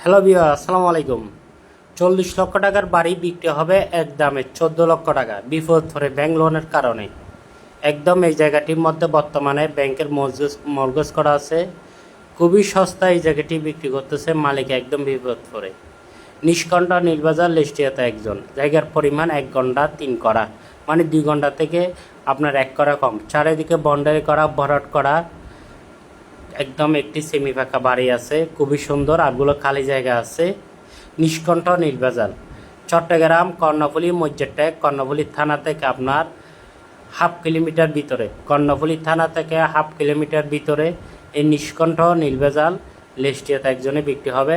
Hello viewer, আসসালামু আলাইকুম। 40 লক্ষ টাকার বাড়ি বিক্রি হবে এক দামে 14 লক্ষ টাকা, বিপদ ধরে ব্যাংক লোনের কারণে। একদম এই জায়গাটির মধ্যে বর্তমানে ব্যাংকের মর্গেজ করা আছে। খুবই সস্তা এই জায়গাটি বিক্রি করতেছে মালিক একদম বিপদ ধরে। নিষ্কণ্ঠা নীলবাজার লেস্টিয়াতে একজন জায়গার পরিমাণ 1 ঘন্টা 3 করা, মানে 2 ঘন্টা থেকে আপনার 1 করা কম। চারিদিকে বন্ডারি করা, ভরাট করা, একদম একটি সেমি ফাঁকা বাড়ি আছে, খুবই সুন্দর। আরগুলো খালি জায়গা আছে। নিষ্কণ্ঠ নীলবাজার, চট্টগ্রাম কর্ণফুলী মসজিদটা কর্ণফুলী থানা থেকে আপনার হাফ কিলোমিটার ভিতরে, কর্ণফুলী থানা থেকে হাফ কিলোমিটার ভিতরে এই নিষ্কণ্ঠ নীলবাজার লেস্টিয়াতে একজনে বিক্রি হবে।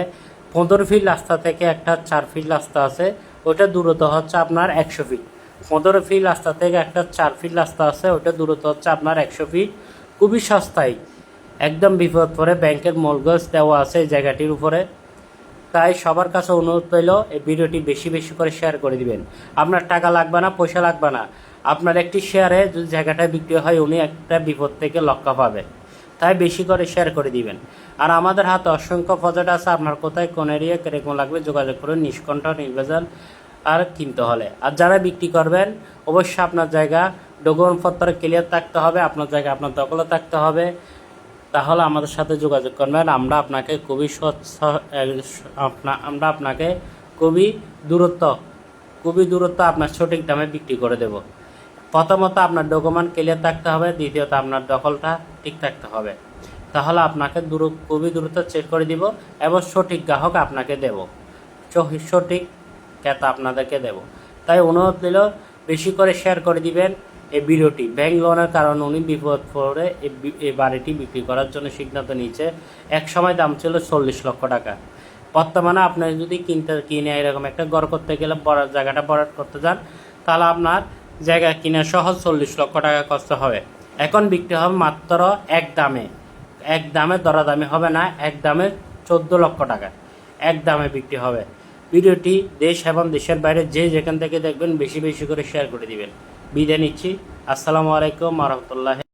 15 ফিট রাস্তা থেকে একটা 4 ফিট রাস্তা আছে, ওটা দূরত্ব হচ্ছে আপনার 100 ফিট। 15 ফিট রাস্তা থেকে একটা 4 ফিট রাস্তা আছে, ওটা দূরত্ব হচ্ছে আপনার 100 ফিট। খুবই সস্তায়, একদম বিপদ পরে ব্যাংকের মর্গেজ দেওয়া আছে এই জায়গাটির উপরে। তাই সবার কাছে অনুরোধ রইল, এই ভিডিওটি বেশি বেশি করে শেয়ার করে দিবেন। আপনার টাকা লাগবে না, পয়সা লাগবে না, আপনার একটি শেয়ারে যদি জায়গাটা বিক্রি হয় উনি একটা বিপদ থেকে রক্ষা পাবে। তাই বেশি করে শেয়ার করে দিবেন। আর আমাদের হাতে অসংখ্য প্রজেক্ট আছে, আপনার কোথায় কোন এরিয়া কিরকম লাগবে যোগাযোগ করুন নিষ্কণ্ঠ নীলবাজার আর কিনতে হলে। আর যারা বিক্রি করবেন অবশ্যই আপনার জায়গা ডকুমেন্টপত্র ক্লিয়ার থাকতে হবে, আপনার জায়গা আপনার দখলে থাকতে হবে। তাহলে আমাদের সাথে যোগাযোগ করবেন। আমরা আপনাকে খুবই দূরত্ব আপনার সঠিক দামে বিক্রি করে দেব। প্রথমত আপনার ডকুমেন্ট ক্লিয়ার থাকতে হবে, দ্বিতীয়ত আপনার দখলটা ঠিক থাকতে হবে। তাহলে আপনাকে খুবই দ্রুত চেক করে দিব এবং সঠিক গ্রাহক আপনাকে দেব, সঠিক ক্রেতা আপনাদেরকে দেব। তাই অনুরোধ দিল বেশি করে শেয়ার করে দিবেন এই ভিডিওটি। ব্যাংক লোনের কারণে উনি বিপদ পড়ে এই বাড়িটি বিক্রি করার জন্য সিদ্ধান্ত নিয়েছে। এক সময় দাম ছিল 40 লক্ষ টাকা। বর্তমানে আপনি যদি কিনে এরকম একটা ঘর করতে গেলে জায়গাটা ভরাট করতে যান, তাহলে আপনার জায়গা কিনা সহ 40 লক্ষ টাকা খরচ হবে। এখন বিক্রি হবে মাত্র এক দামে দরাদামি হবে না, এক দামে 14 লক্ষ টাকা এক দামে বিক্রি হবে। ভিডিওটি দেশ এবং দেশের বাইরে যে যেখান থেকে দেখবেন বেশি বেশি করে শেয়ার করে দিবেন। বিদায় নিচ্ছি। আসসালামু আলাইকুম ওয়া রাহমাতুল্লাহি।